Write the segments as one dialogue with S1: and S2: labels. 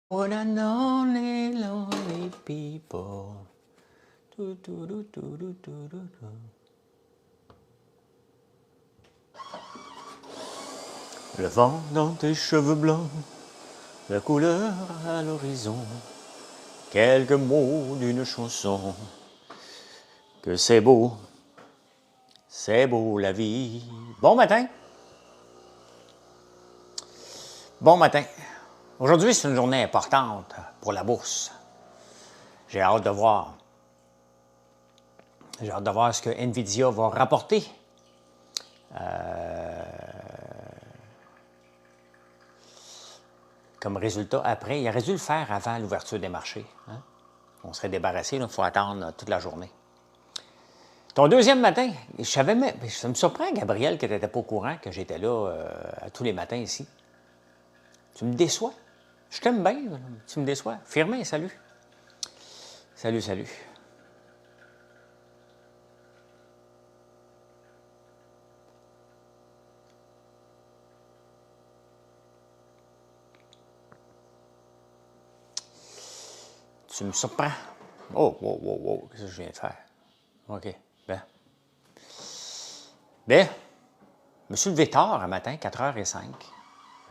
S1: What a lonely, lonely people. Le vent dans tes cheveux blancs, la couleur à l'horizon, quelques mots d'une chanson, que c'est beau la vie. Bon matin! Bon matin! Aujourd'hui, c'est une journée importante pour la bourse. J'ai hâte de voir. J'ai hâte de voir ce que Nvidia va rapporter. Comme résultat, après, il aurait dû le faire avant l'ouverture des marchés. Hein? On serait débarrassé, il faut attendre toute la journée. Ton deuxième matin, je savais même, ça me surprend, Gabriel, que tu n'étais pas au courant que j'étais là tous les matins ici. Tu me déçois. Je t'aime bien, tu me déçois. Firmin, salut. Salut, salut. Tu me surprends. Oh, wow, wow, wow, qu'est-ce que je viens de faire? OK, bien. Bien, je me suis levé tard un matin, 4h05.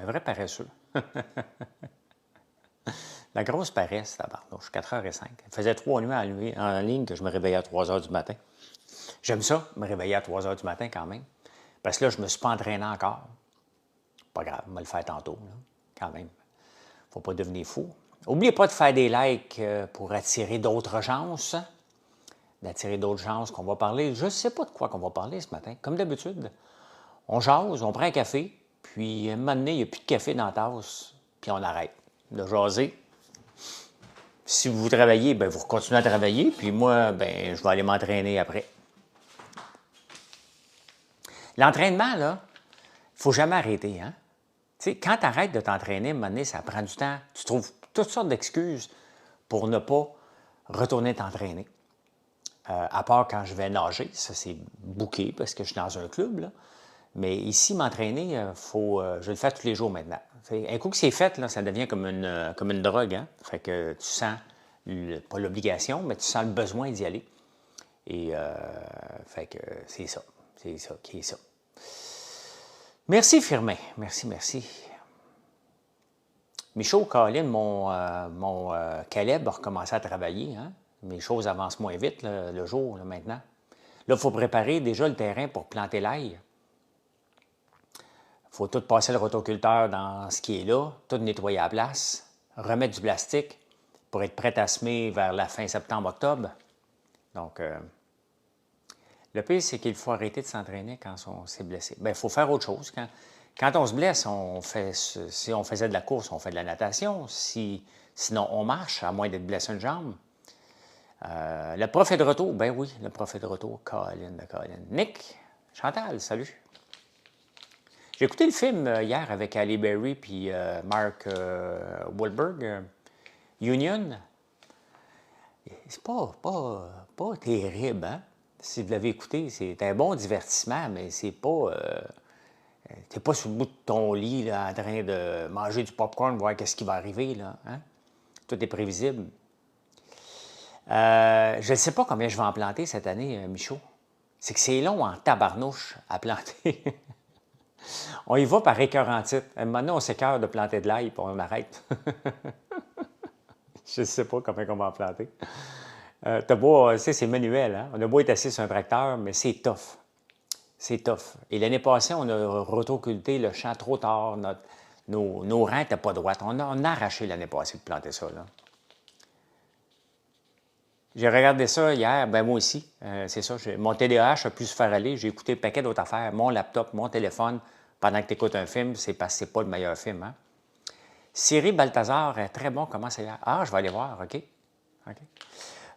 S1: Un vrai paresseux. La grosse paresse, tabarnouche, 4h05. Il faisait 3 nuits en ligne que je me réveillais à 3h du matin. J'aime ça, me réveiller à 3h du matin quand même. Parce que là, je ne me suis pas entraîné encore. Pas grave, on va le faire tantôt, là, quand même. Il ne faut pas devenir fou. N'oubliez pas de faire des likes pour attirer d'autres gens. D'attirer d'autres gens qu'on va parler. Je ne sais pas de quoi qu'on va parler ce matin. Comme d'habitude, on jase, on prend un café, puis à un moment donné, il n'y a plus de café dans la tasse, puis on arrête de jaser. Si vous travaillez, bien, vous continuez à travailler, puis moi, bien, je vais aller m'entraîner après. L'entraînement, là, il ne faut jamais arrêter, hein? Tu sais, quand tu arrêtes de t'entraîner, à un moment donné, ça prend du temps. Tu trouves toutes sortes d'excuses pour ne pas retourner t'entraîner. À part quand je vais nager, ça c'est bouqué parce que je suis dans un club, là. Mais ici, m'entraîner, je le fais tous les jours maintenant. Un coup que c'est fait, là, ça devient comme une drogue. Hein? Fait que tu sens, pas l'obligation, mais tu sens le besoin d'y aller. Et fait que c'est ça. C'est ça qui est ça. Merci, Firmin. Merci, merci. Michaud, Colin, mon Caleb a recommencé à travailler. Hein? Mes choses avancent moins vite là, le jour, là, maintenant. Là, il faut préparer déjà le terrain pour planter l'ail. Il faut tout passer le rotoculteur dans ce qui est là, tout nettoyer à la place, remettre du plastique pour être prêt à semer vers la fin septembre-octobre. Donc, le pire, c'est qu'il faut arrêter de s'entraîner quand on s'est blessé. Bien, il faut faire autre chose. Quand on se blesse, si on faisait de la course, on fait de la natation. Sinon, on marche, à moins d'être blessé une jambe. Le prof est de retour. Ben oui, le prof est de retour. Colin. Nick, Chantal, salut. J'ai écouté le film hier avec Halle Berry et Mark Wahlberg, Union. C'est pas terrible, hein? Si vous l'avez écouté, c'est un bon divertissement, mais c'est pas... t'es pas sur le bout de ton lit là, en train de manger du popcorn, voir qu'est-ce qui va arriver, là. Hein? Tout est prévisible. Je ne sais pas combien je vais en planter cette année, Michaud. C'est que c'est long en tabarnouche à planter. On y va par écœurantite. Maintenant, on s'écœure de planter de l'ail, puis on arrête. Je ne sais pas combien on va en planter. T'as beau, tu sais, c'est manuel, hein? On a beau être assis sur un tracteur, mais c'est tough. C'est tough. Et l'année passée, on a rotoculté le champ trop tard. Nos rangs n'étaient pas droites. On a arraché l'année passée de planter ça, là. J'ai regardé ça hier, ben moi aussi. C'est ça, mon TDAH a pu se faire aller. J'ai écouté un paquet d'autres affaires, mon laptop, mon téléphone, pendant que tu écoutes un film, c'est parce que c'est pas le meilleur film. Hein? Cyril Balthazar est très bon, comment c'est hier? Ah, je vais aller voir, OK.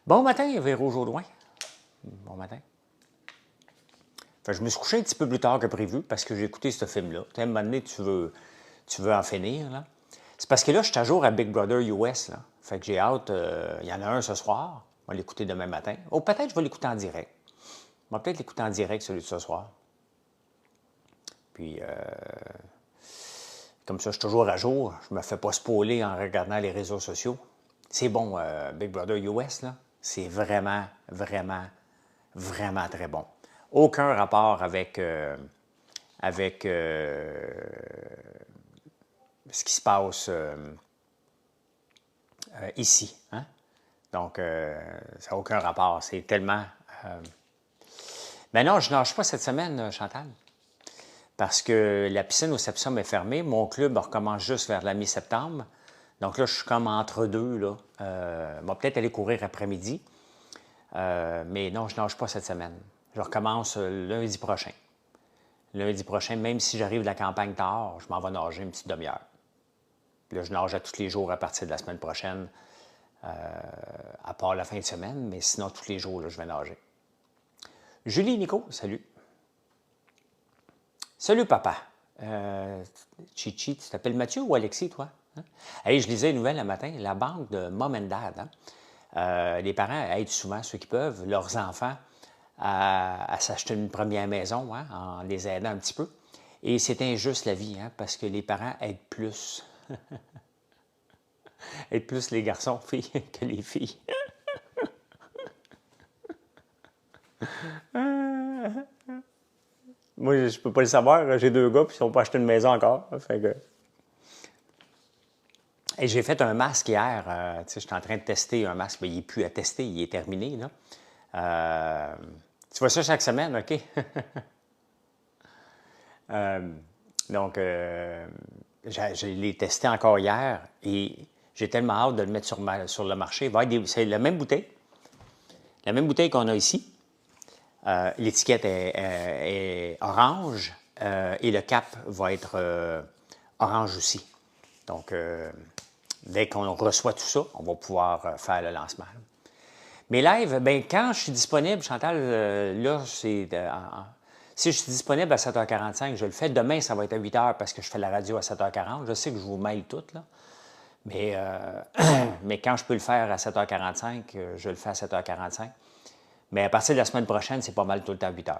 S1: Bon matin, Véro Jodoin. Bon matin. Fait, je me suis couché un petit peu plus tard que prévu parce que j'ai écouté ce film-là. À un moment donné, tu veux en finir, là. C'est parce que là, je suis à jour à Big Brother US, là. Fait que j'ai hâte, il y en a un ce soir. On va l'écouter demain matin. Oh, peut-être je vais l'écouter en direct. On va peut-être l'écouter en direct, celui de ce soir. Puis, Comme ça, je suis toujours à jour. Je ne me fais pas spoiler en regardant les réseaux sociaux. C'est bon, Big Brother US, là. C'est vraiment, vraiment, vraiment très bon. Aucun rapport avec, ce qui se passe ici. Hein? Donc, ça n'a aucun rapport. C'est tellement... Mais non, je ne nage pas cette semaine, Chantal, parce que la piscine au Sepsum est fermée. Mon club recommence juste vers la mi-septembre. Donc là, je suis comme entre deux. Là. Je vais peut-être aller courir après-midi. Mais non, je ne nage pas cette semaine. Je recommence lundi prochain. Lundi prochain, même si j'arrive de la campagne tard, je m'en vais nager une petite demi-heure. Là, je nage à tous les jours à partir de la semaine prochaine, à part la fin de semaine, mais sinon, tous les jours, là, je vais nager. Julie Nico, salut. Salut, papa. Chichi, tu t'appelles Mathieu ou Alexis, toi? Hein? Hey, je lisais une nouvelle le matin, la banque de Mom and Dad. Hein? Les parents aident souvent ceux qui peuvent, leurs enfants, à s'acheter une première maison, hein, en les aidant un petit peu. Et c'est injuste la vie, hein, parce que les parents aident plus. aident plus les garçons, filles, que les filles. Moi, je ne peux pas le savoir. J'ai 2 gars, puis ils n'ont pas acheté une maison encore. Fait que... Et j'ai fait un masque hier. Je suis en train de tester un masque, mais il n'est plus à tester, il est terminé. Là. Tu vois ça chaque semaine, OK? Donc, je l'ai testé encore hier et j'ai tellement hâte de le mettre sur le marché. C'est la même bouteille qu'on a ici. L'étiquette est orange et le cap va être orange aussi. Donc, dès qu'on reçoit tout ça, on va pouvoir faire le lancement. Mes lives, bien, quand je suis disponible, Chantal, là, c'est... si je suis disponible à 7h45, je le fais. Demain, ça va être à 8h parce que je fais la radio à 7h40. Je sais que je vous mêle toutes, là. Mais, mais quand je peux le faire à 7h45, je le fais à 7h45. Mais à partir de la semaine prochaine, c'est pas mal tout le temps à 8h.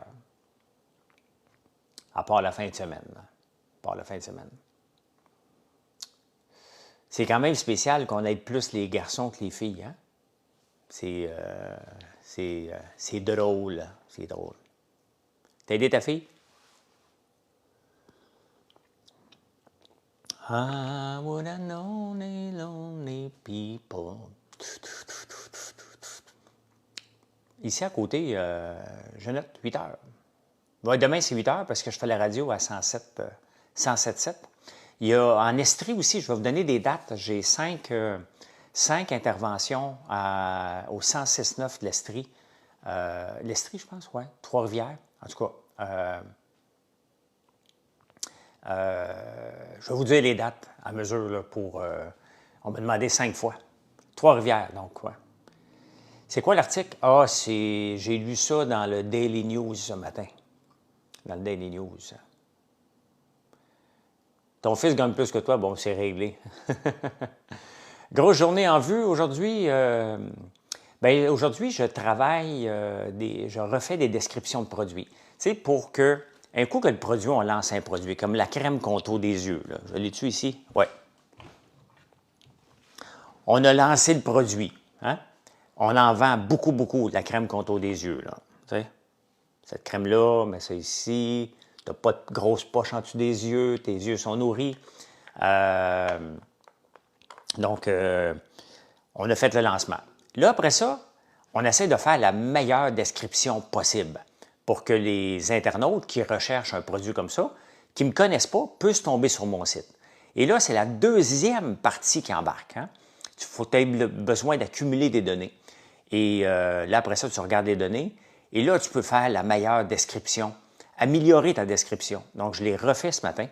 S1: À part la fin de semaine. À part la fin de semaine. C'est quand même spécial qu'on aide plus les garçons que les filles, hein? C'est drôle. C'est drôle. T'as aidé ta fille? I would have known the lonely people. Ici à côté, je note 8 heures. Ouais, demain, c'est 8 heures parce que je fais la radio à 107.7. Il y a en Estrie aussi, je vais vous donner des dates. J'ai 5 interventions au 106.9 de l'Estrie. L'Estrie, je pense, oui. Trois-Rivières. En tout cas, je vais vous dire les dates à mesure là, pour... on m'a demandé 5 fois. Trois-Rivières, donc, ouais. C'est quoi l'article? Ah, j'ai lu ça dans le Daily News ce matin. Dans le Daily News. Ton fils gagne plus que toi, bon, c'est réglé. Grosse journée en vue aujourd'hui. Bien, aujourd'hui, je travaille, je refais des descriptions de produits. Tu sais, pour que, un coup que le produit, on lance un produit, comme la crème contour des yeux. Là. Je l'ai-tu ici? Oui. On a lancé le produit. Hein? On en vend beaucoup, beaucoup, la crème contour des yeux. Là. Tu sais? Cette crème-là, mets ça ici. Tu n'as pas de grosse poche en dessous des yeux. Tes yeux sont nourris. Donc, on a fait le lancement. Là, après ça, on essaie de faire la meilleure description possible pour que les internautes qui recherchent un produit comme ça, qui ne me connaissent pas, puissent tomber sur mon site. Et là, c'est la deuxième partie qui embarque. Hein? Tu as besoin d'accumuler des données. Et là, après ça, tu regardes les données. Et là, tu peux faire la meilleure description, améliorer ta description. Donc, je l'ai refait ce matin.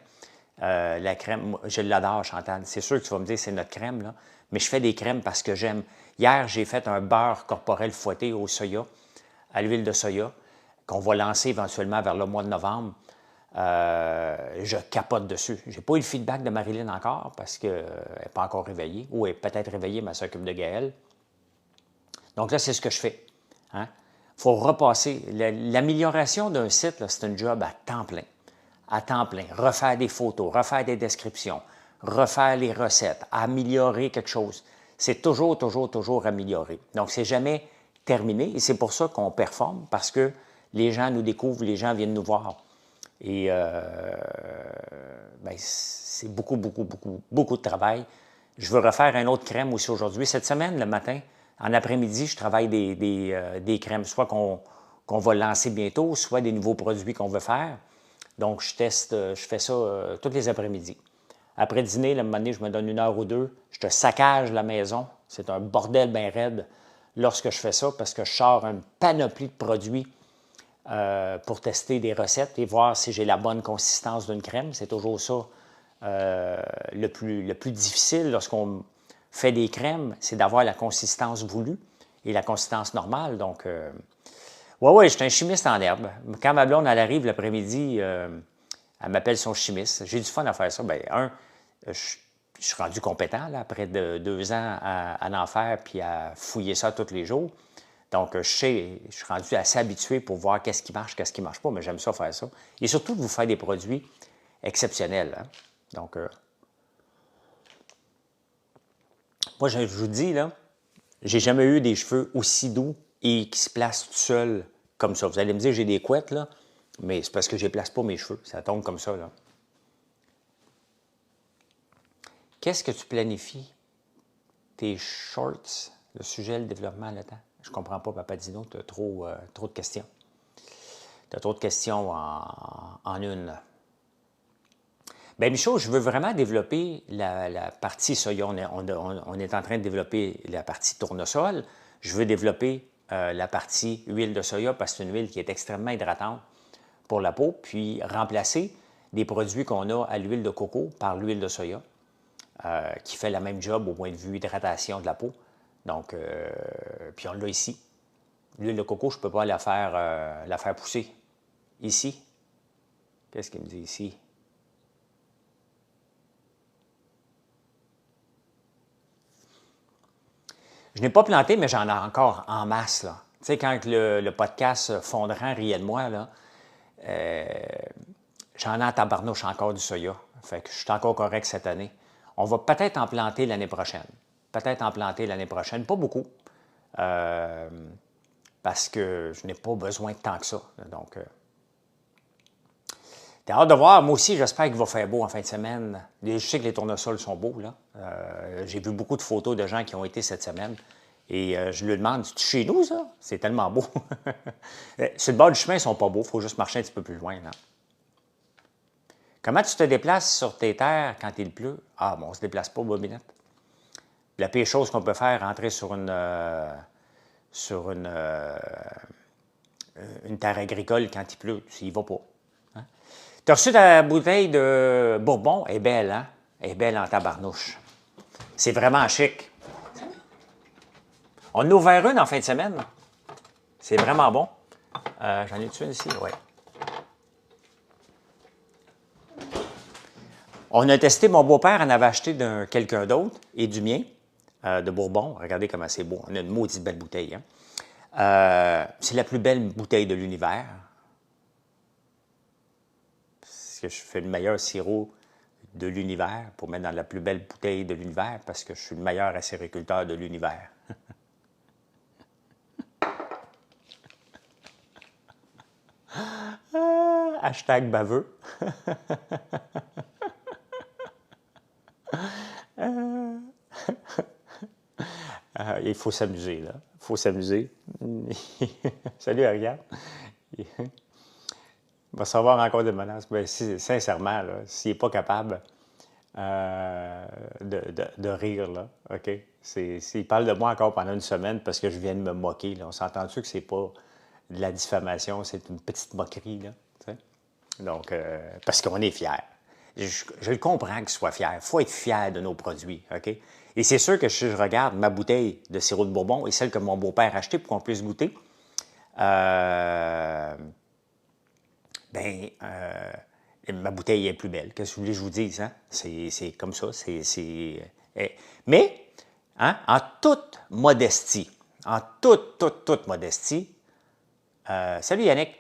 S1: La crème, je l'adore, Chantal. C'est sûr que tu vas me dire c'est notre crème, là. Mais je fais des crèmes parce que j'aime. Hier, j'ai fait un beurre corporel fouetté au soya, à l'huile de soya, qu'on va lancer éventuellement vers le mois de novembre. Je capote dessus. Je n'ai pas eu le feedback de Marilyn encore parce qu'elle n'est pas encore réveillée. Ou elle est peut-être réveillée, mais elle s'occupe de Gaël. Donc là, c'est ce que je fais. Hein? Il faut repasser. L'amélioration d'un site, c'est un job à temps plein. à temps plein, refaire des photos, refaire des descriptions, refaire les recettes, améliorer quelque chose. C'est toujours, toujours, toujours amélioré. Donc, c'est jamais terminé et c'est pour ça qu'on performe parce que les gens nous découvrent, les gens viennent nous voir. Et ben, c'est beaucoup, beaucoup, beaucoup, beaucoup de travail. Je veux refaire un autre crème aussi aujourd'hui. Cette semaine, le matin, en après-midi, je travaille des crèmes, soit qu'on va lancer bientôt, soit des nouveaux produits qu'on veut faire. Donc, je teste, je fais ça tous les après-midi. Après dîner, le moment donné, je me donne 1 heure ou 2, je te saccage la maison. C'est un bordel bien raide lorsque je fais ça parce que je sors une panoplie de produits pour tester des recettes et voir si j'ai la bonne consistance d'une crème. C'est toujours ça le plus difficile lorsqu'on fait des crèmes, c'est d'avoir la consistance voulue et la consistance normale. Donc, ouais, je suis un chimiste en herbe. Quand ma blonde, elle arrive l'après-midi, elle m'appelle son chimiste. J'ai du fun à faire ça. Bien, je suis rendu compétent là, après 2 ans à en faire puis à fouiller ça tous les jours. Donc, je suis rendu assez habitué pour voir qu'est-ce qui marche, qu'est-ce qui ne marche pas, mais j'aime ça faire ça. Et surtout, de vous faire des produits exceptionnels. Hein? Donc, moi, je vous dis, là, j'ai jamais eu des cheveux aussi doux et qui se placent tout seuls comme ça. Vous allez me dire, j'ai des couettes, là, mais c'est parce que je ne place pas mes cheveux. Ça tombe comme ça, là. Qu'est-ce que tu planifies? Tes shorts, le sujet, le développement, le temps. Je ne comprends pas, Papadino, tu as trop de questions. Tu as trop de questions en une. Bien, Michaud, je veux vraiment développer la partie soya. On est en train de développer la partie tournesol. Je veux développer la partie huile de soya parce que c'est une huile qui est extrêmement hydratante pour la peau, puis remplacer des produits qu'on a à l'huile de coco par l'huile de soya, qui fait la même job au point de vue hydratation de la peau. Donc, puis on l'a ici. L'huile de coco, je ne peux pas la faire pousser ici. Qu'est-ce qu'il me dit ici? Je n'ai pas planté, mais j'en ai encore en masse, là. Tu sais, quand le podcast Fondran riait de moi, là, j'en ai en tabarnouche encore du soya. Fait que je suis encore correct cette année. On va peut-être en planter l'année prochaine. Peut-être en planter l'année prochaine. Pas beaucoup. Parce que je n'ai pas besoin de tant que ça. Donc, t'as hâte de voir. Moi aussi, j'espère qu'il va faire beau en fin de semaine. Je sais que les tournesols sont beaux, là. J'ai vu beaucoup de photos de gens qui ont été cette semaine. Et je lui demande, c'est chez nous, ça? C'est tellement beau. Sur le bord du chemin, ils ne sont pas beaux. Il faut juste marcher un petit peu plus loin, là. Comment tu te déplaces sur tes terres quand il pleut? Ah, bon, on ne se déplace pas, bobinette. La pire chose qu'on peut faire, rentrer sur une terre agricole quand il pleut. S'il ne va pas. Hein? Tu as reçu ta bouteille de Bourbon? Elle est belle, hein? Elle est belle en tabarnouche. C'est vraiment chic. On en a ouvert une en fin de semaine. C'est vraiment bon. J'en ai-tu une ici? Oui. On a testé, mon beau-père en avait acheté d'un quelqu'un d'autre et du mien, de Bourbon. Regardez comment c'est beau. On a une maudite belle bouteille. Hein? C'est la plus belle bouteille de l'univers. Parce que je fais le meilleur sirop de l'univers pour mettre dans la plus belle bouteille de l'univers parce que je suis le meilleur acériculteur de l'univers. Hashtag baveux. Il faut s'amuser, là. Il faut s'amuser. Salut, Ariane. Il va savoir encore des menaces. Mais sincèrement, s'il n'est pas capable de rire, là, OK? S'il parle de moi encore pendant une semaine parce que je viens de me moquer, là, on s'entend-tu que c'est pas de la diffamation, c'est une petite moquerie, là? T'sais? Donc, parce qu'on est fiers. Je le comprends qu'il soit fier. Il faut être fier de nos produits, OK? Et c'est sûr que si je regarde ma bouteille de sirop de Bourbon et celle que mon beau-père a achetée pour qu'on puisse goûter, ma bouteille est plus belle. Qu'est-ce que vous voulez que je vous dise? Hein? C'est comme ça. Mais, hein, en toute modestie, toute modestie, salut Yannick,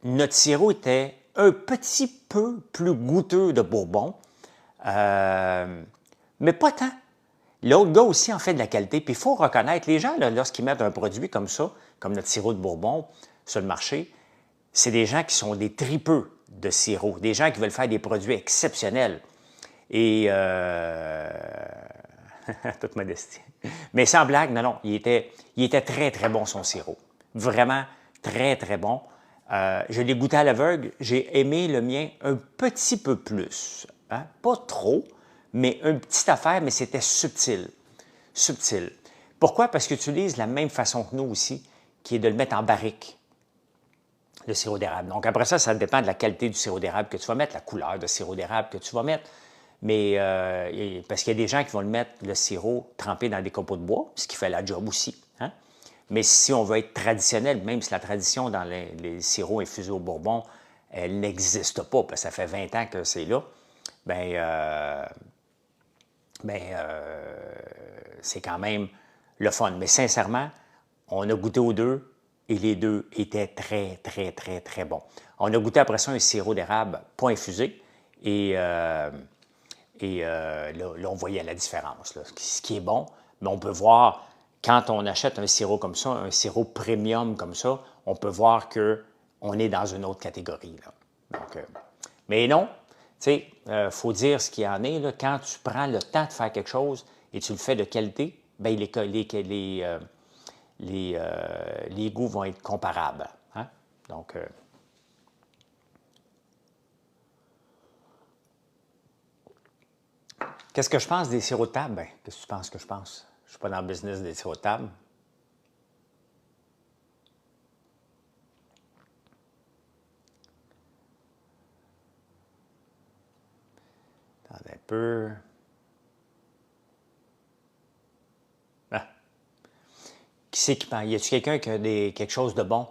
S1: notre sirop était un petit peu plus goûteux de Bourbon, mais pas tant. L'autre gars aussi en fait de la qualité. Puis il faut reconnaître, les gens, lorsqu'ils mettent un produit comme ça, comme notre sirop de Bourbon sur le marché, c'est des gens qui sont des tripeux de sirop, des gens qui veulent faire des produits exceptionnels. Et, toute modestie. Mais sans blague, non, il était très, très bon son sirop. Vraiment très, très bon. Je l'ai goûté à l'aveugle, j'ai aimé le mien un petit peu plus. Hein? Pas trop, mais une petite affaire, mais c'était subtil. Subtil. Pourquoi? Parce qu'il utilise la même façon que nous aussi, qui est de le mettre en barrique, le sirop d'érable. Donc après ça, ça dépend de la qualité du sirop d'érable que tu vas mettre, la couleur de sirop d'érable que tu vas mettre. Mais parce qu'il y a des gens qui vont le mettre, le sirop, trempé dans des copeaux de bois, ce qui fait la job aussi. Hein? Mais si on veut être traditionnel, même si la tradition dans les sirops infusés au Bourbon, elle n'existe pas, parce que ça fait 20 ans que c'est là, c'est quand même le fun. Mais sincèrement, on a goûté aux deux et les deux étaient très, très, très, très bons. On a goûté après ça un sirop d'érable pas infusé et là, on voyait la différence, là, ce qui est bon. Mais on peut voir, quand on achète un sirop comme ça, un sirop premium comme ça, on peut voir qu'on est dans une autre catégorie. Là. Donc, mais non, tu sais, faut dire ce qu'il y en est. Là, quand tu prends le temps de faire quelque chose et tu le fais de qualité, bien, les goûts vont être comparables. Hein? Donc, qu'est-ce que je pense des sirops de table? Bien, qu'est-ce que tu penses que je pense? Je ne suis pas dans le business des sirops de table. Attendez un peu. Ah. Qui c'est qui pense? Y a-t-il quelqu'un qui a quelque chose de bon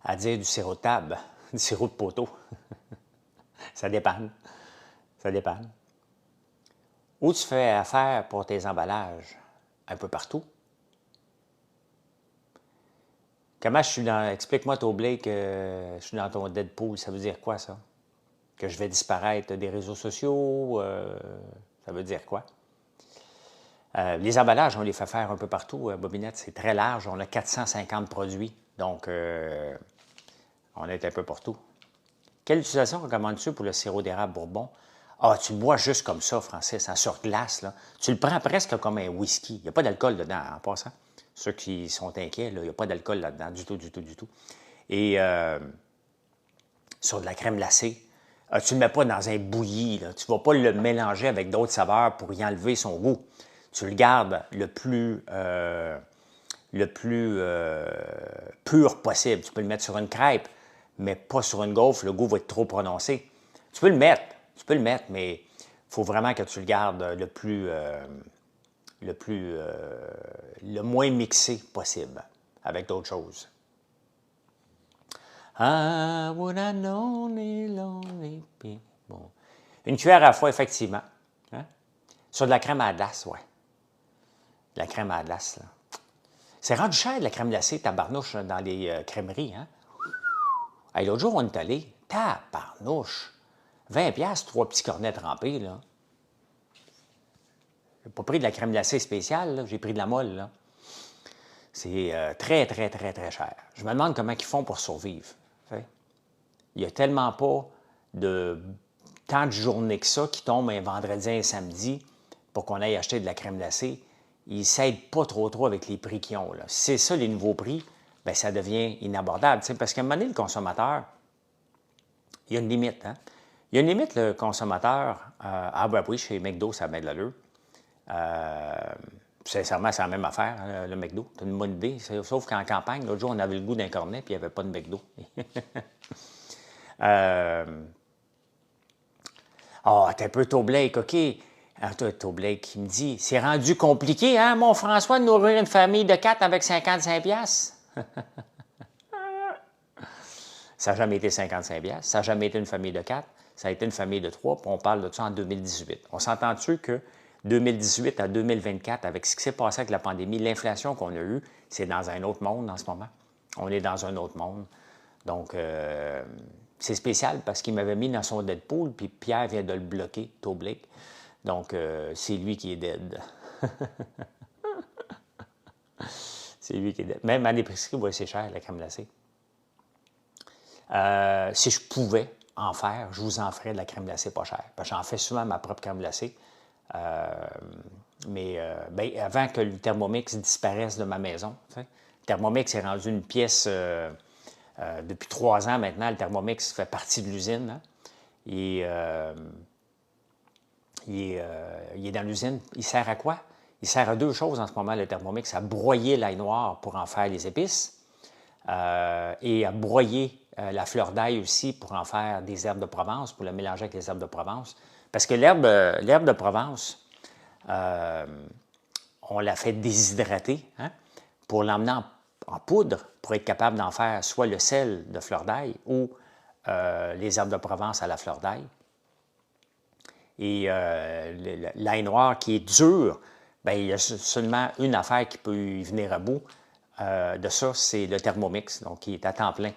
S1: à dire du sirop de table? Du sirop de poteau? Ça dépend. Ça dépend. Où tu fais affaire pour tes emballages? Un peu partout. Comment je suis dans... Explique-moi, Blake, je suis dans ton Deadpool. Ça veut dire quoi, ça? Que je vais disparaître des réseaux sociaux? Ça veut dire quoi? Les emballages, on les fait faire un peu partout. Bobinette, c'est très large. On a 450 produits. Donc, on est un peu partout. Quelle utilisation recommandes-tu pour le sirop d'érable Bourbon? Ah, tu le bois juste comme ça, Francis, hein, sur glace. Là. Tu le prends presque comme un whisky. Il n'y a pas d'alcool dedans, en passant. Ceux qui sont inquiets, là, il n'y a pas d'alcool là-dedans, du tout, du tout, du tout. Et sur de la crème glacée, tu ne le mets pas dans un bouilli. Là. Tu ne vas pas le mélanger avec d'autres saveurs pour y enlever son goût. Tu le gardes le plus pur possible. Tu peux le mettre sur une crêpe, mais pas sur une gaufre. Le goût va être trop prononcé. Tu peux le mettre, mais il faut vraiment que tu le gardes le moins mixé possible avec d'autres choses. Ah, would I lonely people. Une cuillère à la fois, effectivement. Hein? Sur de la crème à glace, oui. De la crème à glace, là. C'est rendu cher, de la crème glacée, tabarnouche, dans les crèmeries, hein? Hey, l'autre jour, on est allé, tabarnouche, 20$, 3 petits cornets trempés, là. J'ai pas pris de la crème glacée spéciale, là. J'ai pris de la molle, là. C'est très, très, très, très cher. Je me demande comment ils font pour survivre. T'sais. Il n'y a tellement pas de tant de journées que ça qui tombent un vendredi et un samedi pour qu'on aille acheter de la crème glacée. Ils ne s'aident pas trop avec les prix qu'ils ont. Si c'est ça les nouveaux prix, bien, ça devient inabordable. T'sais, parce qu'à un moment donné, le consommateur, il y a une limite. Hein? Il y a une limite, le consommateur. Ah ben oui, chez McDo, ça a bien de l'allure. Sincèrement, c'est la même affaire, hein, le McDo. C'est une bonne idée. Sauf qu'en campagne, l'autre jour, on avait le goût d'un cornet puis il n'y avait pas de McDo. T'es un peu Blake, OK. Blake qui me dit, c'est rendu compliqué, hein, mon François, de nourrir une famille de 4 avec 55$. Ça n'a jamais été 55$. Ça n'a jamais été une famille de 4. Ça a été une famille de 3, puis on parle de ça en 2018. On s'entend-tu que 2018 à 2024, avec ce qui s'est passé avec la pandémie, l'inflation qu'on a eue, c'est dans un autre monde en ce moment. On est dans un autre monde. Donc, c'est spécial parce qu'il m'avait mis dans son Deadpool, puis Pierre vient de le bloquer, t'oblique. Donc, c'est lui qui est dead. C'est lui qui est dead. Même à l'épicerie, ouais, c'est cher, la crème glacée. Si je pouvais en faire, je vous en ferais de la crème glacée pas chère. Parce que j'en fais souvent ma propre crème glacée. Ben, avant que le Thermomix disparaisse de ma maison, le Thermomix est rendu une pièce depuis 3 ans maintenant. Le Thermomix fait partie de l'usine. Hein. Il est dans l'usine. Il sert à quoi? Il sert à 2 choses en ce moment, le Thermomix, à broyer l'ail noir pour en faire les épices et à broyer la fleur d'ail aussi pour en faire des herbes de Provence, pour le mélanger avec les herbes de Provence. Parce que l'herbe de Provence, on la fait déshydrater hein, pour l'emmener en poudre pour être capable d'en faire soit le sel de fleur d'ail ou les herbes de Provence à la fleur d'ail. Et l'ail noir qui est dur, bien, il y a seulement une affaire qui peut y venir à bout de ça, c'est le Thermomix, donc qui est à temps plein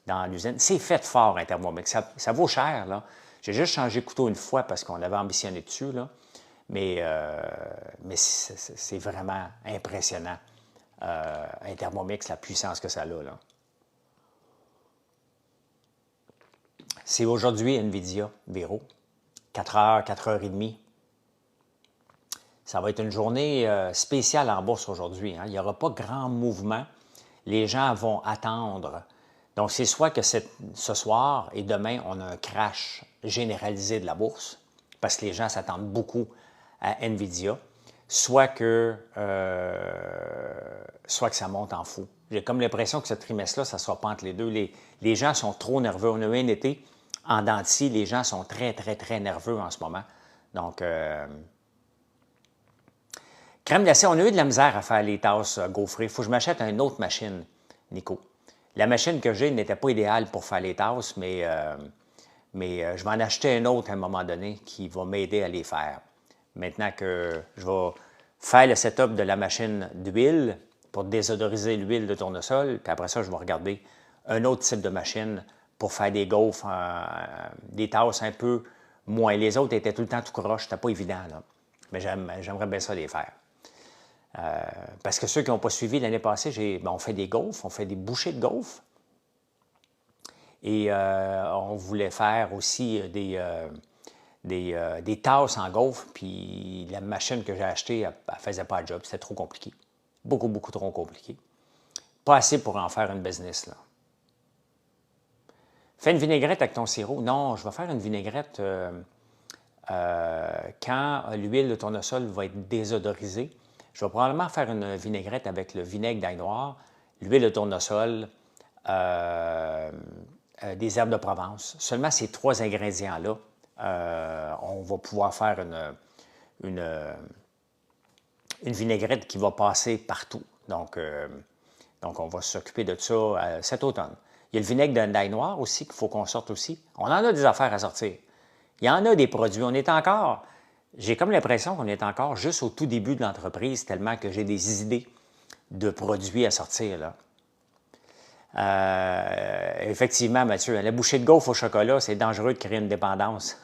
S1: dans l'usine. C'est fait fort, un Thermomix. Ça vaut cher, là. J'ai juste changé de couteau une fois parce qu'on avait ambitionné dessus, là. Mais c'est vraiment impressionnant, un Thermomix, la puissance que ça a, là. C'est aujourd'hui NVIDIA, Véro. 4 heures, 4h30. Ça va être une journée spéciale en bourse aujourd'hui. Hein. Il n'y aura pas grand mouvement. Les gens vont attendre. Donc, c'est soit que ce soir et demain, on a un crash généralisé de la bourse, parce que les gens s'attendent beaucoup à NVIDIA, soit que ça monte en fou. J'ai comme l'impression que ce trimestre-là, ça ne sera pas entre les deux. Les gens sont trop nerveux. On a eu un été en dents de scie, les gens sont très, très, très nerveux en ce moment. Donc, crème glacée, on a eu de la misère à faire les tasses gaufrées. Il faut que je m'achète une autre machine, Nico. La machine que j'ai n'était pas idéale pour faire les tasses, mais je vais en acheter une autre à un moment donné qui va m'aider à les faire. Maintenant que je vais faire le setup de la machine d'huile pour désodoriser l'huile de tournesol, puis après ça, je vais regarder un autre type de machine pour faire des gaufres, des tasses un peu moins. Les autres étaient tout le temps tout croche, c'était pas évident, là. Mais j'aimerais bien ça les faire. Parce que ceux qui n'ont pas suivi l'année passée, on fait des gaufres, on fait des bouchées de gaufres. Et on voulait faire aussi des tasses en gaufres, puis la machine que j'ai achetée, elle ne faisait pas le job, c'était trop compliqué. Beaucoup, beaucoup trop compliqué. Pas assez pour en faire une business, là. Fais une vinaigrette avec ton sirop. Non, je vais faire une vinaigrette quand l'huile de tournesol va être désodorisée. Je vais probablement faire une vinaigrette avec le vinaigre d'ail noir, l'huile de tournesol, des herbes de Provence. Seulement ces 3 ingrédients-là, on va pouvoir faire une vinaigrette qui va passer partout. Donc on va s'occuper de ça cet automne. Il y a le vinaigre d'ail noir aussi qu'il faut qu'on sorte aussi. On en a des affaires à sortir. Il y en a des produits. J'ai comme l'impression qu'on est encore juste au tout début de l'entreprise, tellement que j'ai des idées de produits à sortir, là. Effectivement, Mathieu, la bouchée de gaufre au chocolat, c'est dangereux de créer une dépendance.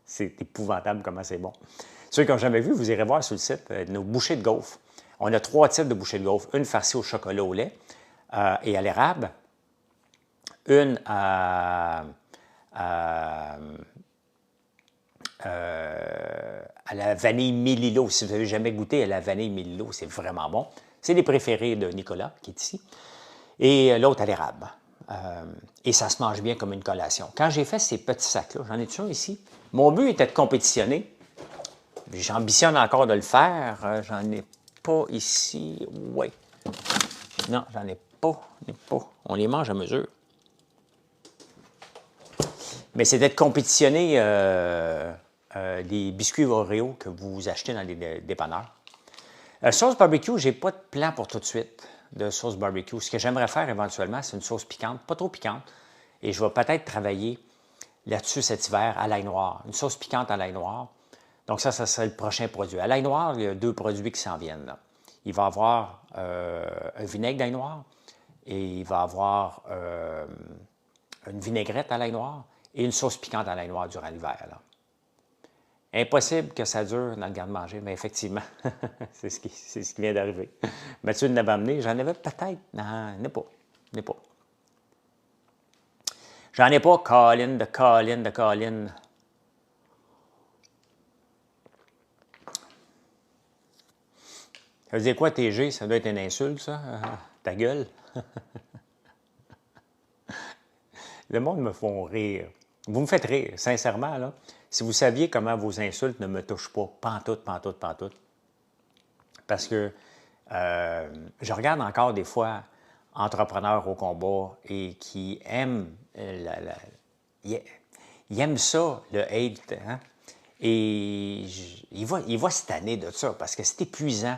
S1: C'est épouvantable comment c'est bon. Ceux qui n'ont jamais vu, vous irez voir sur le site nos bouchées de gaufre. On a 3 types de bouchées de gaufre. Une farcie au chocolat au lait et à l'érable. Une à la vanille Mélilo. Si vous n'avez jamais goûté à la vanille Mélilo, c'est vraiment bon. C'est les préférés de Nicolas, qui est ici. Et l'autre à l'érable. Et ça se mange bien comme une collation. Quand j'ai fait ces petits sacs-là, j'en ai un ici. Mon but était de compétitionner. J'ambitionne encore de le faire. J'en ai pas ici. Oui. Non, j'en ai pas. On les mange à mesure. Mais c'était de compétitionner les biscuits Oreo que vous achetez dans les dépanneurs. Sauce barbecue, je n'ai pas de plan pour tout de suite de sauce barbecue. Ce que j'aimerais faire éventuellement, c'est une sauce piquante, pas trop piquante. Et je vais peut-être travailler là-dessus cet hiver à l'ail noir. Une sauce piquante à l'ail noir. Donc ça serait le prochain produit. À l'ail noir, il y a 2 produits qui s'en viennent, là. Il va y avoir un vinaigre d'ail noir et il va avoir une vinaigrette à l'ail noir et une sauce piquante à l'ail noir durant l'hiver. Impossible que ça dure dans le garde-manger, mais effectivement, c'est ce qui vient d'arriver. Mathieu l'avait amené, j'en avais peut-être, non, n'ai pas. J'en ai pas, Colin. Ça veut dire quoi, TG? Ça doit être une insulte, ça? Ta gueule? Le monde me font rire. Vous me faites rire, sincèrement, là. Si vous saviez comment vos insultes ne me touchent pas, pantoute. Parce que je regarde encore des fois entrepreneurs au combat et qui aiment ils aiment ça, le hate, hein? Et il va se tanner de ça parce que c'est épuisant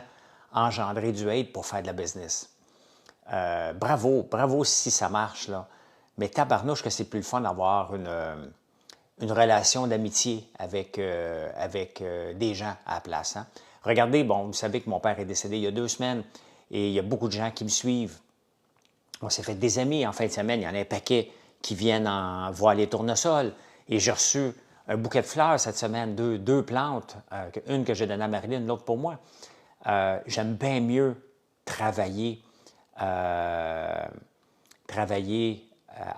S1: engendrer du hate pour faire de la business. Bravo si ça marche, là. Mais tabarnouche que c'est plus le fun d'avoir une relation d'amitié avec des gens à la place. Hein? Regardez, bon, vous savez que mon père est décédé il y a 2 semaines et il y a beaucoup de gens qui me suivent. On s'est fait des amis en fin de semaine. Il y en a un paquet qui viennent voir les tournesols. Et j'ai reçu un bouquet de fleurs cette semaine, deux plantes, une que j'ai donnée à Marilyn, l'autre pour moi. J'aime bien mieux travailler à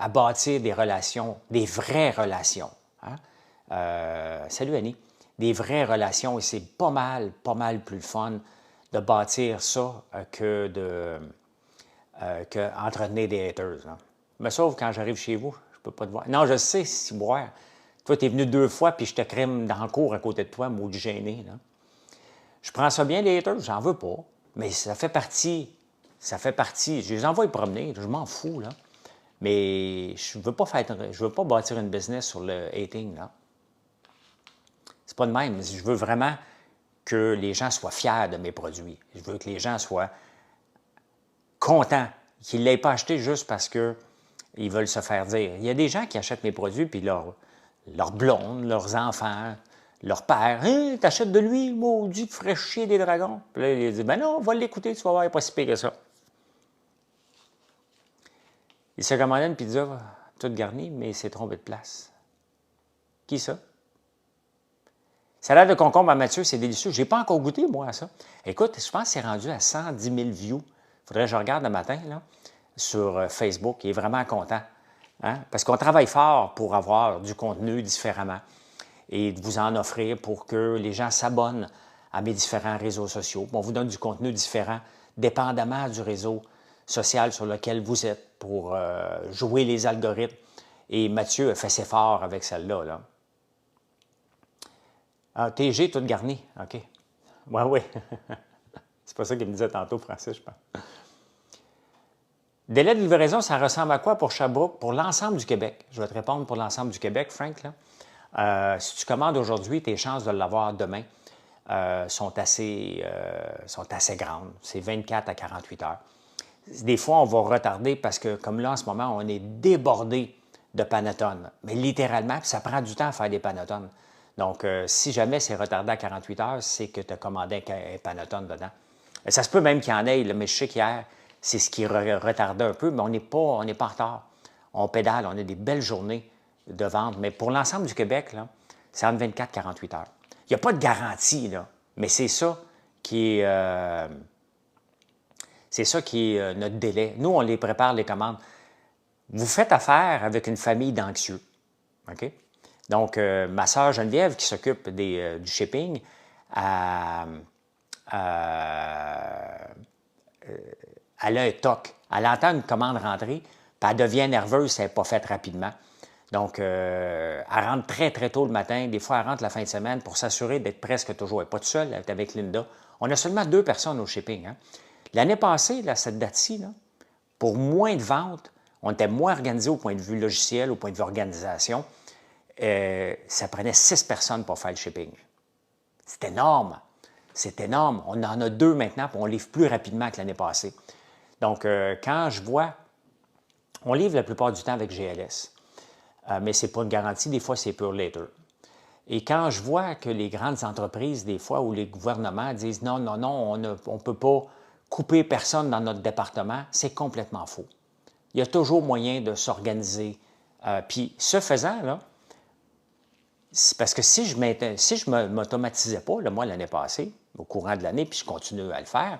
S1: bâtir des relations, des vraies relations. Hein? Salut Annie. Des vraies relations et c'est pas mal plus fun de bâtir ça que entretenir des haters. Hein? Mais sauf quand j'arrive chez vous, je peux pas te voir. Non, je sais, si boire. Toi, tu es venu 2 fois puis je te crème dans le cours à côté de toi, maudit gêné. Là. Je prends ça bien, les haters, j'en veux pas. Mais ça fait partie. Je les envoie promener, je m'en fous, là. Mais je veux pas bâtir une business sur le hating, là. C'est pas de même. Je veux vraiment que les gens soient fiers de mes produits. Je veux que les gens soient contents, qu'ils ne l'aient pas acheté juste parce qu'ils veulent se faire dire. Il y a des gens qui achètent mes produits, puis leur blonde, leurs enfants, leur père, hey, « T'achètes de lui, maudit, ferait chier des dragons. » Puis là, il dit, « Ben non, va l'écouter, tu vas voir, il n'est pas si pire que ça. » Il s'est commandé une pizza toute garnie, mais il s'est trompé de place. Qui ça? Salade de concombre à Mathieu, c'est délicieux. Je n'ai pas encore goûté, moi, à ça. Écoute, je pense que c'est rendu à 110 000 views. Il faudrait que je regarde le matin là, sur Facebook. Il est vraiment content. Hein? Parce qu'on travaille fort pour avoir du contenu différemment et de vous en offrir pour que les gens s'abonnent à mes différents réseaux sociaux. On vous donne du contenu différent, dépendamment du réseau social sur lequel vous êtes pour jouer les algorithmes. Et Mathieu a fait ses efforts avec celle-là. Là. Ah, TG, tout garni. OK. Oui. C'est pas ça qu'il me disait tantôt, Francis, je pense. Délai de livraison, ça ressemble à quoi pour Sherbrooke? Pour l'ensemble du Québec. Je vais te répondre pour l'ensemble du Québec, Frank. Là. Si tu commandes aujourd'hui, tes chances de l'avoir demain sont assez grandes. C'est 24 à 48 heures. Des fois, on va retarder parce que, comme là, en ce moment, on est débordé de panettones. Mais littéralement, ça prend du temps à faire des panettones. Donc, si jamais c'est retardé à 48 heures, c'est que tu as commandé un panettone dedans. Ça se peut même qu'il y en ait, là, mais je sais qu'hier, c'est ce qui retardait un peu, mais on n'est pas en retard. On pédale, on a des belles journées de vente. Mais pour l'ensemble du Québec, là, c'est entre 24 et 48 heures. Il n'y a pas de garantie, là, mais c'est ça qui est... notre délai. Nous, on les prépare, les commandes. Vous faites affaire avec une famille d'anxieux. OK? Donc, ma sœur Geneviève, qui s'occupe du shipping, elle a un toc. Elle entend une commande rentrer, puis elle devient nerveuse si elle n'est pas faite rapidement. Donc, elle rentre très, très tôt le matin. Des fois, elle rentre la fin de semaine pour s'assurer d'être presque toujours. Elle n'est pas toute seule, elle est avec Linda. On a seulement 2 personnes au shipping. Hein? L'année passée, là, cette date-ci, là, pour moins de ventes, on était moins organisé au point de vue logiciel, au point de vue organisation. Ça prenait 6 personnes pour faire le shipping. C'est énorme. C'est énorme. On en a 2 maintenant, puis on livre plus rapidement que l'année passée. Donc, quand je vois, on livre la plupart du temps avec GLS, mais ce n'est pas une garantie, des fois c'est pure later. Et quand je vois que les grandes entreprises, des fois, ou les gouvernements disent non, on ne peut pas couper personne dans notre département, c'est complètement faux. Il y a toujours moyen de s'organiser. Puis, ce faisant, là, parce que si je ne m'automatisais pas, là, moi, l'année passée, au courant de l'année, puis je continue à le faire,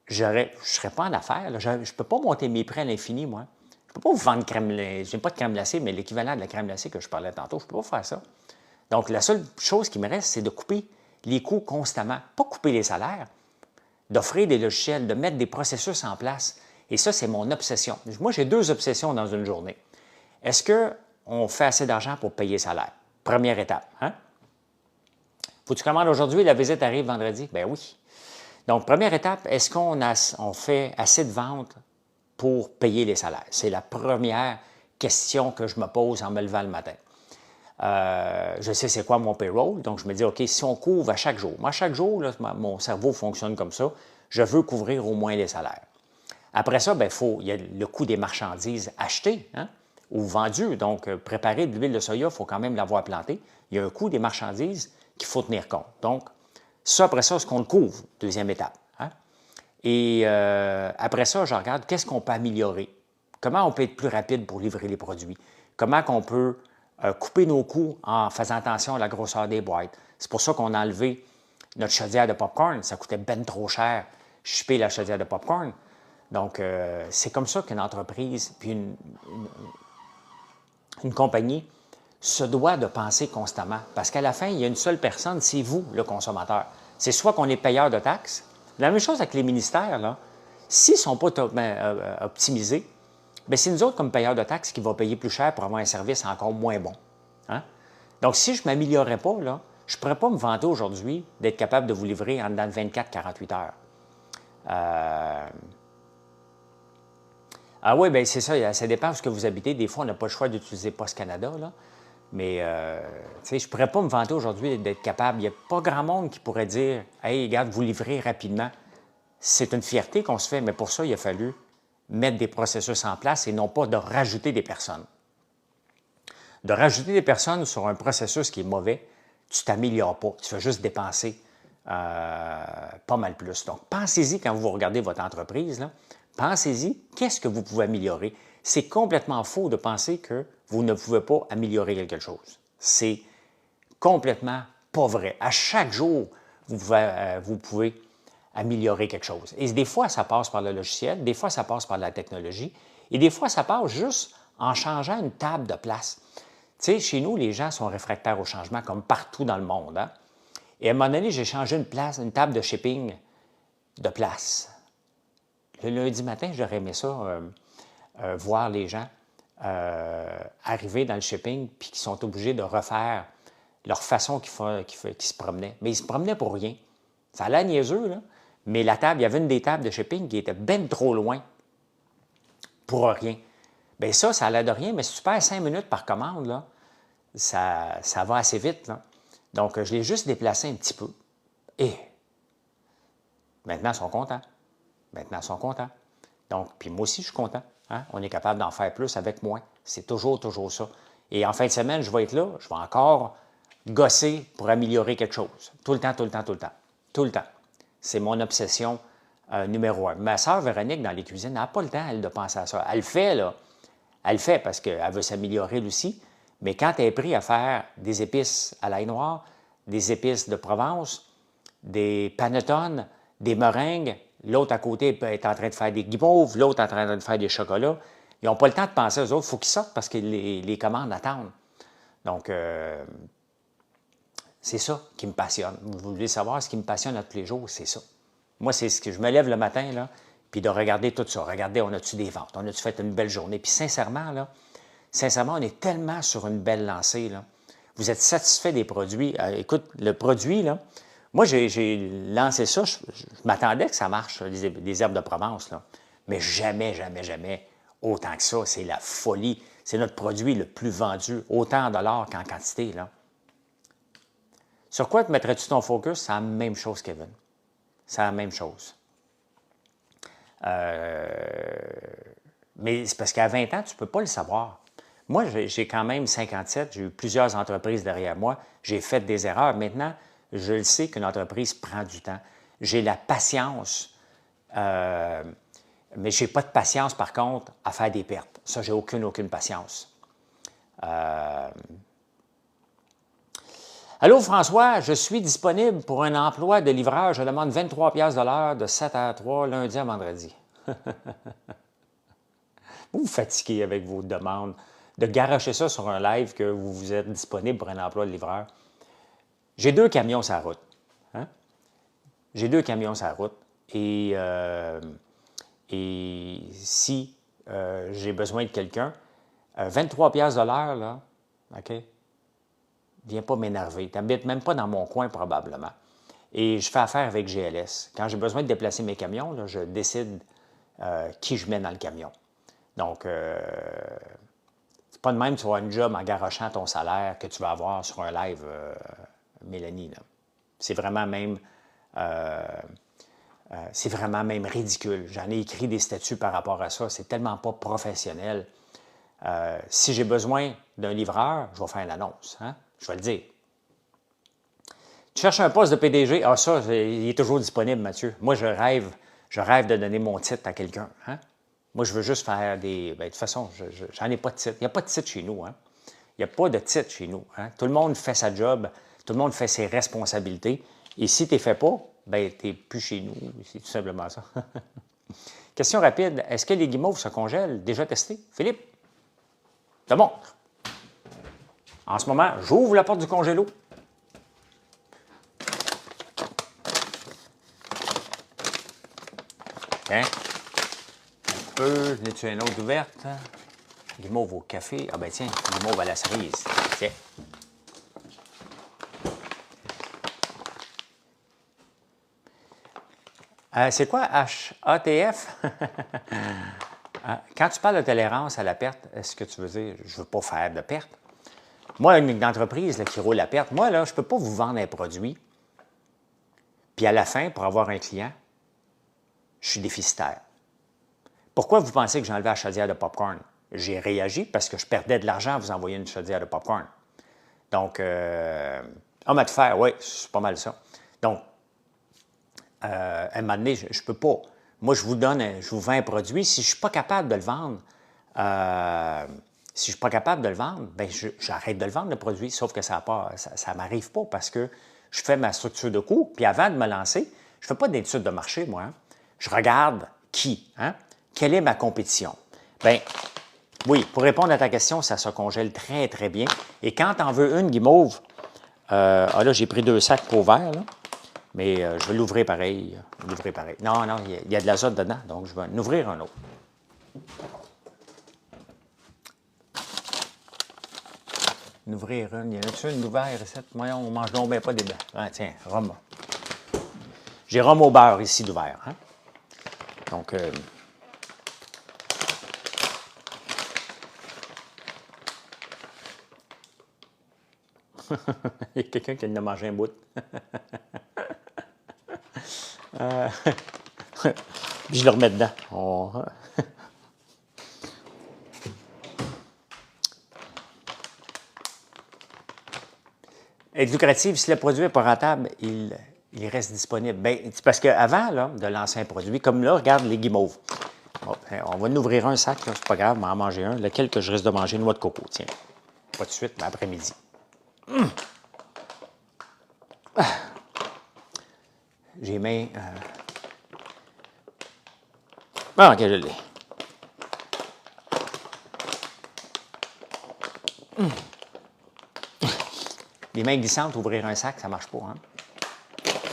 S1: je ne serais pas en affaires. Là. Je ne peux pas monter mes prix à l'infini, moi. Je ne peux pas vous vendre crème glacée. Je n'ai pas de crème glacée, mais l'équivalent de la crème glacée que je parlais tantôt, je ne peux pas faire ça. Donc, la seule chose qui me reste, c'est de couper les coûts constamment. Pas couper les salaires, d'offrir des logiciels, de mettre des processus en place. Et ça, c'est mon obsession. Moi, j'ai 2 obsessions dans une journée. Est-ce qu'on fait assez d'argent pour payer le salaire? Première étape. Hein? Faut que tu commandes aujourd'hui, la visite arrive vendredi? Ben oui. Donc, première étape, est-ce qu'on fait assez de ventes pour payer les salaires? C'est la première question que je me pose en me levant le matin. Je sais c'est quoi mon payroll, donc je me dis, OK, si on couvre à chaque jour, moi, chaque jour, là, mon cerveau fonctionne comme ça, je veux couvrir au moins les salaires. Après ça, bien, il y a le coût des marchandises achetées hein, ou vendues. Donc, préparer de l'huile de soya, il faut quand même l'avoir plantée. Il y a un coût des marchandises qu'il faut tenir compte. Donc, ça, après ça, ce qu'on le couvre, deuxième étape. Hein? Et après ça, je regarde qu'est-ce qu'on peut améliorer. Comment on peut être plus rapide pour livrer les produits. Comment on peut couper nos coûts en faisant attention à la grosseur des boîtes. C'est pour ça qu'on a enlevé notre chaudière de popcorn. Ça coûtait ben trop cher, shipper la chaudière de popcorn. Donc, c'est comme ça qu'une entreprise, puis une compagnie, se doit de penser constamment. Parce qu'à la fin, il y a une seule personne, c'est vous, le consommateur. C'est soit qu'on est payeur de taxes. La même chose avec les ministères, là. S'ils ne sont pas optimisés, bien, c'est nous autres, comme payeurs de taxes, qui va payer plus cher pour avoir un service encore moins bon. Hein? Donc, si je ne m'améliorais pas, là, je ne pourrais pas me vanter aujourd'hui d'être capable de vous livrer en dedans de 24-48 heures. Ah oui, bien c'est ça dépend de ce que vous habitez. Des fois, on n'a pas le choix d'utiliser Post Canada, là. Mais, tu sais, je ne pourrais pas me vanter aujourd'hui d'être capable. Il n'y a pas grand monde qui pourrait dire « Hey, regarde, vous livrez rapidement. » C'est une fierté qu'on se fait, mais pour ça, il a fallu mettre des processus en place et non pas de rajouter des personnes. De rajouter des personnes sur un processus qui est mauvais, tu ne t'améliores pas. Tu fais juste dépenser pas mal plus. Donc, pensez-y quand vous regardez votre entreprise, là. Pensez-y, qu'est-ce que vous pouvez améliorer? C'est complètement faux de penser que vous ne pouvez pas améliorer quelque chose. C'est complètement pas vrai. À chaque jour, vous pouvez améliorer quelque chose. Et des fois, ça passe par le logiciel, des fois, ça passe par la technologie, et des fois, ça passe juste en changeant une table de place. Tu sais, chez nous, les gens sont réfractaires au changement, comme partout dans le monde. Hein? Et à un moment donné, j'ai changé une table de shipping de place. Le lundi matin, j'aurais aimé ça, voir les gens arriver dans le shipping puis qui sont obligés de refaire leur façon qu'ils se promenaient. Mais ils se promenaient pour rien. Ça a l'air niaiseux, là. Mais la table, il y avait une des tables de shipping qui était bien trop loin pour rien. Bien ça a l'air de rien, mais si tu perds 5 minutes par commande, là, ça va assez vite. Là. Donc, je l'ai juste déplacé un petit peu. Et maintenant, ils sont contents. Maintenant, ils sont contents. Donc, puis moi aussi, je suis content. Hein? On est capable d'en faire plus avec moins. C'est toujours ça. Et en fin de semaine, je vais être là. Je vais encore gosser pour améliorer quelque chose. Tout le temps, tout le temps, tout le temps. Tout le temps. C'est mon obsession numéro 1. Ma sœur Véronique, dans les cuisines, n'a pas le temps, elle, de penser à ça. Elle le fait, là. Elle le fait parce qu'elle veut s'améliorer, elle aussi. Mais quand elle est prise à faire des épices à l'ail noir, des épices de Provence, des panettones, des meringues, l'autre à côté est en train de faire des guimauves, l'autre est en train de faire des chocolats. Ils n'ont pas le temps de penser aux autres. Il faut qu'ils sortent parce que les commandes attendent. Donc, c'est ça qui me passionne. Vous voulez savoir ce qui me passionne à tous les jours, c'est ça. Moi, c'est ce que je me lève le matin, là, puis de regarder tout ça. Regardez, on a-tu des ventes? On a-tu fait une belle journée? Puis sincèrement, on est tellement sur une belle lancée, là. Vous êtes satisfait des produits. Écoute, le produit, là, moi, j'ai lancé ça. Je m'attendais que ça marche, les herbes de Provence, là. Mais jamais, jamais, jamais autant que ça. C'est la folie. C'est notre produit le plus vendu, autant en dollars qu'en quantité, là. Sur quoi te mettrais-tu ton focus? C'est la même chose, Kevin. C'est la même chose. Mais c'est parce qu'à 20 ans, tu ne peux pas le savoir. Moi, j'ai quand même 57, j'ai eu plusieurs entreprises derrière moi, j'ai fait des erreurs. Maintenant, je le sais qu'une entreprise prend du temps. J'ai la patience. Mais je n'ai pas de patience, par contre, à faire des pertes. Ça, j'ai aucune patience. Allô, François, je suis disponible pour un emploi de livreur. Je demande 23 $ de l'heure de 7 à 3, lundi à vendredi. Vous vous fatiguez avec vos demandes de garocher ça sur un live que vous êtes disponible pour un emploi de livreur. J'ai 2 camions sur la route. Hein? J'ai 2 camions sur la route. Et si j'ai besoin de quelqu'un, 23 $ de l'heure, là, OK? Viens pas m'énerver. Tu n'habites même pas dans mon coin, probablement. Et je fais affaire avec GLS. Quand j'ai besoin de déplacer mes camions, là, je décide qui je mets dans le camion. Donc, c'est pas de même que tu vas avoir une job en garochant ton salaire que tu vas avoir sur un live, Mélanie. C'est vraiment même ridicule. J'en ai écrit des statuts par rapport à ça. C'est tellement pas professionnel. Si j'ai besoin d'un livreur, je vais faire une annonce. Hein? Je vais le dire. Tu cherches un poste de PDG? Ah, ça, il est toujours disponible, Mathieu. Moi, je rêve de donner mon titre à quelqu'un. Hein? Moi, je veux juste faire des... Bien, de toute façon, j'en ai pas de titre. Il n'y a pas de titre chez nous. Hein? Il n'y a pas de titre chez nous. Hein? Tout le monde fait sa job. Tout le monde fait ses responsabilités. Et si tu ne les fais pas, bien, tu n'es plus chez nous. C'est tout simplement ça. Question rapide. Est-ce que les guimauves se congèlent? Déjà testé? Philippe? Je te montre. En ce moment, j'ouvre la porte du congélo. Tiens. Un peu. N'es-tu une autre ouverte? Guimauve au café. Ah ben tiens, guimauve à la cerise. Tiens. C'est quoi HATF? Quand tu parles de tolérance à la perte, est-ce que tu veux dire je ne veux pas faire de perte? Moi, une entreprise là, qui roule à perte, moi, là, je ne peux pas vous vendre un produit, puis à la fin, pour avoir un client, je suis déficitaire. Pourquoi vous pensez que j'ai enlevé la chaudière de popcorn? J'ai réagi parce que je perdais de l'argent à vous envoyer une chaudière de popcorn. Donc, on m'a de faire, oui, c'est pas mal ça. Donc, à un moment donné, je ne peux pas. Moi, je vous vends un produit. Si je ne suis pas capable de le vendre, bien, j'arrête de le vendre, le produit. Sauf que ça ne m'arrive pas parce que je fais ma structure de coût. Puis avant de me lancer, je ne fais pas d'études de marché, moi. Hein. Je regarde qui, hein? Quelle est ma compétition. Bien, oui, pour répondre à ta question, ça se congèle très, très bien. Et quand tu en veux une guimauve, là, j'ai pris 2 sacs pour verre, là. Mais je vais l'ouvrir pareil. Non, il y a de l'azote dedans, donc je vais en ouvrir un autre. En ouvrir une. Y en a-tu une ouverte ici? Moi, on mange donc bien pas des blancs. Ah, tiens, rhum. J'ai rhum au beurre ici d'ouvert. Hein? Donc, il y a quelqu'un qui en a mangé un bout. Puis je le remets dedans. Être lucratif, si le produit n'est pas rentable, il reste disponible. Bien, c'est parce qu'avant de lancer un produit, comme là, regarde les guimauves. On va en ouvrir un sac, c'est pas grave, on va en manger un. Lequel que je risque de manger? Noix de coco, tiens. Pas de suite, mais après-midi. J'ai les mains... Ah, ok, je l'ai. Les mains glissantes, ouvrir un sac, ça ne marche pas. Hein?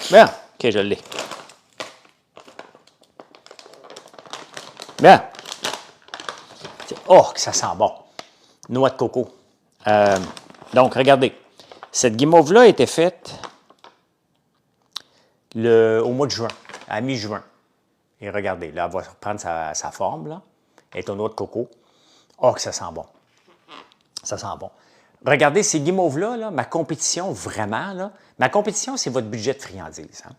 S1: Bien, ok, je l'ai. Bien. Oh, que ça sent bon. Noix de coco. Donc, regardez. Cette guimauve-là a été faite au mois de juin, à mi-juin. Et regardez, là, elle va prendre sa forme, là. Elle est aux noix de coco. Oh, que ça sent bon. Ça sent bon. Regardez, ces guimauves-là, là, ma compétition, vraiment, là, ma compétition, c'est votre budget de friandises. Hein?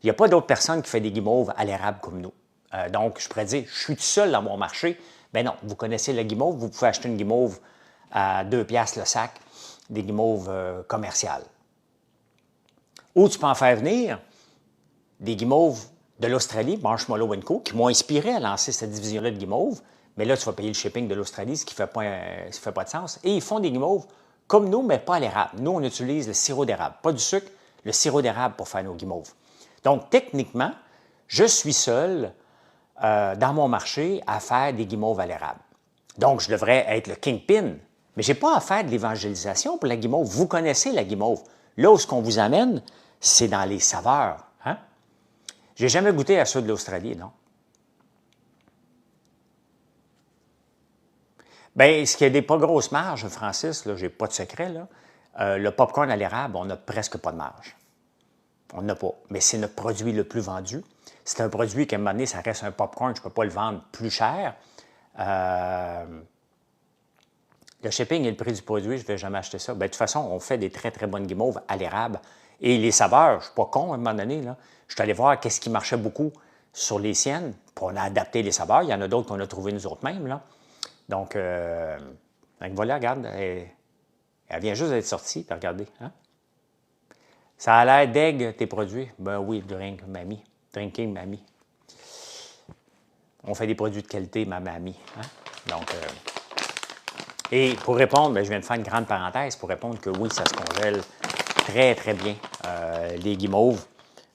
S1: Il n'y a pas d'autres personnes qui font des guimauves à l'érable comme nous. Donc, je pourrais dire, je suis tout seul dans mon marché. Bien non, vous connaissez la guimauve, vous pouvez acheter une guimauve à 2 $ le sac, des guimauves commerciales. Ou tu peux en faire venir des guimauves de l'Australie, Marshmallow Co., qui m'ont inspiré à lancer cette division-là de guimauves. Mais là, tu vas payer le shipping de l'Australie, ce qui ne fait pas de sens. Et ils font des guimauves comme nous, mais pas à l'érable. Nous, on utilise le sirop d'érable, pas du sucre, le sirop d'érable pour faire nos guimauves. Donc, techniquement, je suis seul dans mon marché à faire des guimauves à l'érable. Donc, je devrais être le kingpin, mais je n'ai pas à faire de l'évangélisation pour la guimauve. Vous connaissez la guimauve. Là où ce qu'on vous amène, c'est dans les saveurs. Hein? J'ai jamais goûté à ceux de l'Australie, non? Bien, ce qui a des pas grosses marges, Francis, là, j'ai pas de secret, là. Le popcorn à l'érable, on n'a presque pas de marge. On n'a pas. Mais c'est notre produit le plus vendu. C'est un produit qu'à un moment donné, ça reste un popcorn, je ne peux pas le vendre plus cher. Le shipping et le prix du produit, je ne vais jamais acheter ça. Bien, de toute façon, on fait des très, très bonnes guimauves à l'érable. Et les saveurs, je ne suis pas con à un moment donné, là. Je suis allé voir qu'est-ce qui marchait beaucoup sur les siennes, puis on a adapté les saveurs. Il y en a d'autres qu'on a trouvées nous autres mêmes, là. Donc voilà, regarde, elle vient juste d'être sortie, puis regardez. Hein? Ça a l'air d'aigle, tes produits. Ben oui, Drinking Mamie. On fait des produits de qualité, ma mamie. Hein? Donc, et pour répondre, bien, je viens de faire une grande parenthèse pour répondre que oui, ça se congèle très, très bien, les guimauves.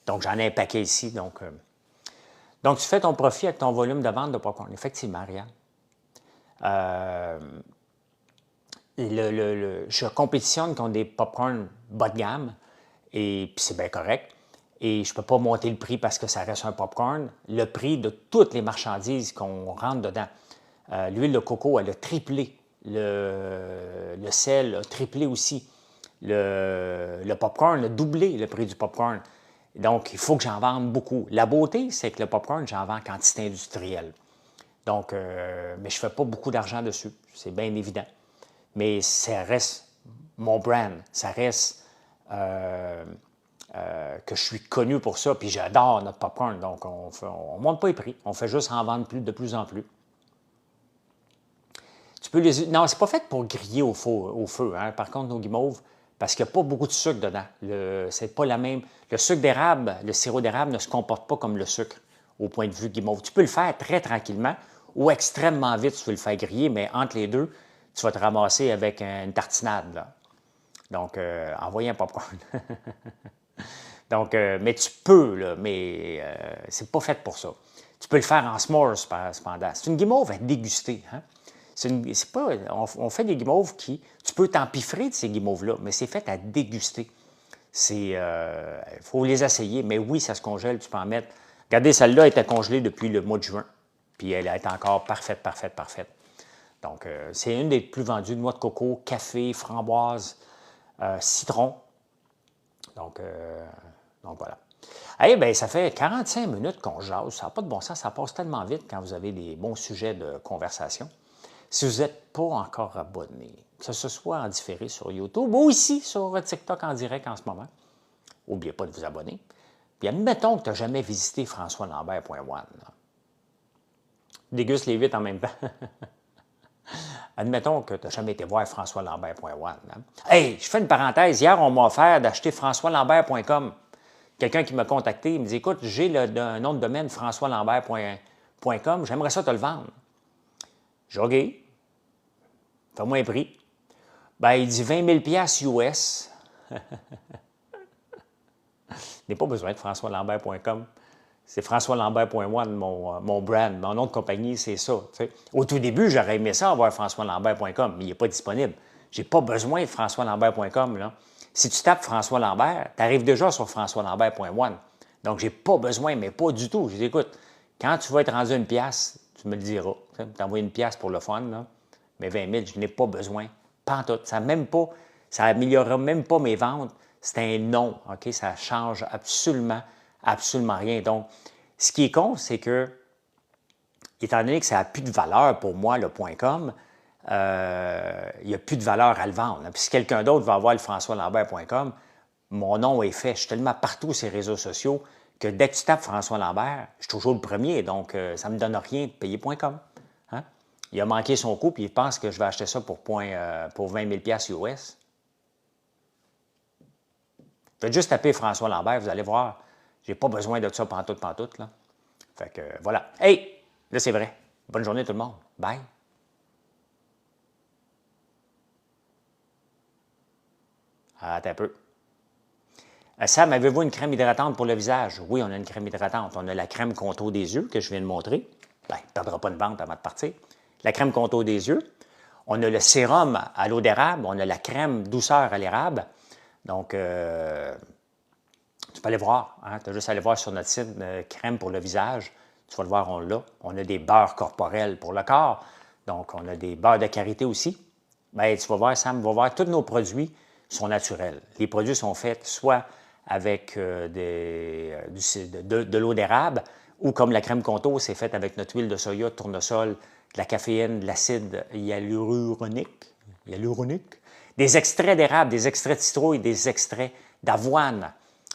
S1: Donc, j'en ai un paquet ici. Donc, tu fais ton profit avec ton volume de vente de popcorn. Effectivement, regarde. Je compétitionne contre des popcorn bas de gamme, et puis c'est bien correct. Et je ne peux pas monter le prix parce que ça reste un popcorn. Le prix de toutes les marchandises qu'on rentre dedans, l'huile de coco, elle a triplé. Le sel a triplé aussi. Le popcorn a doublé le prix du popcorn. Donc, il faut que j'en vende beaucoup. La beauté, c'est que le popcorn, j'en vends en quantité industrielle. Donc, mais je ne fais pas beaucoup d'argent dessus, c'est bien évident. Mais ça reste mon brand, ça reste que je suis connu pour ça, puis j'adore notre popcorn. Donc, on ne monte pas les prix, on fait juste en vendre de plus en plus. Tu peux les... Non, c'est pas fait pour griller au feu. Hein? Par contre, nos guimauves, parce qu'il n'y a pas beaucoup de sucre dedans. C'est pas la même... Le sucre d'érable, le sirop d'érable ne se comporte pas comme le sucre au point de vue guimauve. Tu peux le faire très tranquillement ou extrêmement vite, tu peux le faire griller, mais entre les deux, tu vas te ramasser avec une tartinade. Là. Donc, envoyer un popcorn. Donc, mais tu peux, là, mais c'est pas fait pour ça. Tu peux le faire en s'mores, cependant. C'est une guimauve à déguster. Hein? On fait des guimauves qui... Tu peux t'empiffrer de ces guimauves-là, mais c'est fait à déguster. Il faut les essayer, mais oui, ça se congèle, tu peux en mettre. Regardez, celle-là était congelée depuis le mois de juin, puis elle est encore parfaite. Donc, c'est une des plus vendues, noix de coco, café, framboise, citron. Donc voilà. Eh bien, ça fait 45 minutes qu'on jase. Ça n'a pas de bon sens, ça passe tellement vite quand vous avez des bons sujets de conversation. Si vous n'êtes pas encore abonné, que ce soit en différé sur YouTube ou ici sur TikTok en direct en ce moment, n'oubliez pas de vous abonner. Puis admettons que tu n'as jamais visité françoislambert.one. Déguste les 8 en même temps. Admettons que tu n'as jamais été voir françoislambert.one. Hein? Hey, je fais une parenthèse. Hier, on m'a offert d'acheter françoislambert.com. Quelqu'un qui m'a contacté, il me dit, écoute, j'ai un nom de domaine françoislambert.com, j'aimerais ça te le vendre. J'ai OK. Fais-moi un prix. Ben, il dit 20 000 US. Je n'ai pas besoin de françoislambert.com. C'est françoislambert.one, mon brand. Mon nom de compagnie, c'est ça. T'sais. Au tout début, j'aurais aimé ça avoir françoislambert.com, mais il n'est pas disponible. Je n'ai pas besoin de françoislambert.com. Si tu tapes François Lambert, tu arrives déjà sur françoislambert.one. Donc, je n'ai pas besoin, mais pas du tout. Je dis, écoute, quand tu vas être rendu une pièce, tu me le diras. Tu t'envoies une pièce pour le fun, là. Mais 20 000, je n'ai pas besoin. Pantoute. Ça n'améliorera même pas mes ventes. C'est un non, OK? Ça ne change absolument rien. Donc, ce qui est con, c'est que, étant donné que ça n'a plus de valeur pour moi, le .com, il n'y a plus de valeur à le vendre. Puis si quelqu'un d'autre va avoir le françoislambert.com, mon nom est fait. Je suis tellement partout sur les réseaux sociaux que dès que tu tapes François Lambert, je suis toujours le premier, donc ça ne me donne rien de payer .com. Hein? Il a manqué son coup, puis il pense que je vais acheter ça pour 20 000 US. Faites juste taper François Lambert, vous allez voir, j'ai pas besoin de ça pantoute, là. Fait que voilà. Hey, là c'est vrai. Bonne journée tout le monde. Bye. Attends un peu. Sam, avez-vous une crème hydratante pour le visage? Oui, on a une crème hydratante. On a la crème contour des yeux que je viens de montrer. Bien, il ne perdra pas de vente avant de partir. La crème contour des yeux. On a le sérum à l'eau d'érable. On a la crème douceur à l'érable. Donc, tu peux aller voir. Hein? Tu as juste à aller voir sur notre site crème pour le visage. Tu vas le voir, on l'a. On a des beurres corporels pour le corps. Donc, on a des beurres de karité aussi. Bien, tu vas voir, Sam, va voir, tous nos produits sont naturels. Les produits sont faits soit avec de l'eau d'érable ou comme la crème contour, c'est fait avec notre huile de soya, de tournesol, de la caféine, de l'acide hyaluronique, des extraits d'érable, des extraits de citrouille, des extraits d'avoine.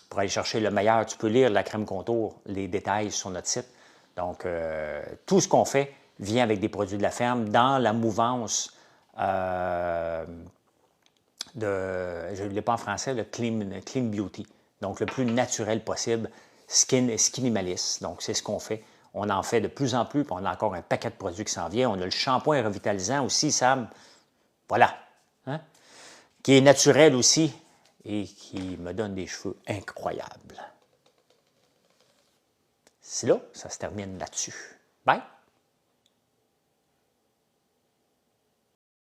S1: Pour aller chercher le meilleur, tu peux lire la crème contour, les détails sur notre site. Donc, tout ce qu'on fait vient avec des produits de la ferme dans la mouvance je ne l'ai pas en français, le clean beauty. Donc, le plus naturel possible, skinimalice. Donc, c'est ce qu'on fait. On en fait de plus en plus, puis on a encore un paquet de produits qui s'en vient. On a le shampoing revitalisant aussi, Sam. Voilà. Hein? Qui est naturel aussi et qui me donne des cheveux incroyables. C'est là, ça se termine là-dessus. Bye!